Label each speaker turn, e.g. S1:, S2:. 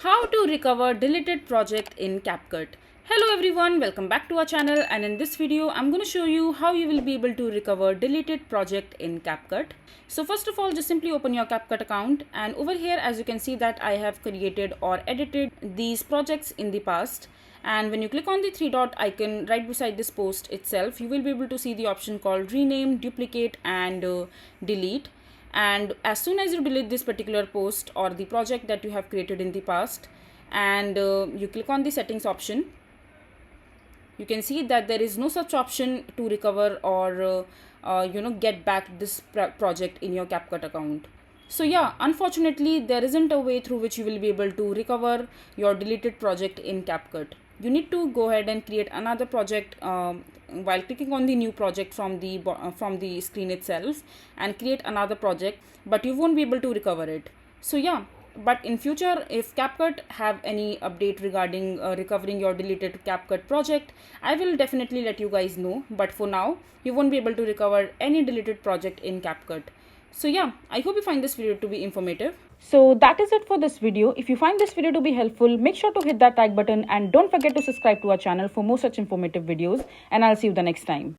S1: How to recover deleted project in Capcut. Hello everyone, welcome back to our channel, and in this video I'm going to show you how you will be able to recover deleted project in Capcut. So first of all, just simply open your Capcut account, and over here as you can see that I have created or edited these projects in the past. And when you click on the three dot icon right beside this post itself, you will be able to see the option called rename, duplicate and delete. And as soon as you delete this particular post or the project that you have created in the past, and you click on the settings option, you can see that there is no such option to recover or get back this project in your Capcut account. So yeah, unfortunately there isn't a way through which you will be able to recover your deleted project in Capcut. You need to go ahead and create another project while clicking on the new project from the screen itself, and create another project, but you won't be able to recover it. So yeah, but in future if Capcut have any update regarding recovering your deleted Capcut project, I will definitely let you guys know, but for now you won't be able to recover any deleted project in Capcut. So yeah, I hope you find this video to be informative. So that is it for this video. If you find this video to be helpful, make sure to hit that like button and don't forget to subscribe to our channel for more such informative videos, and I'll see you the next time.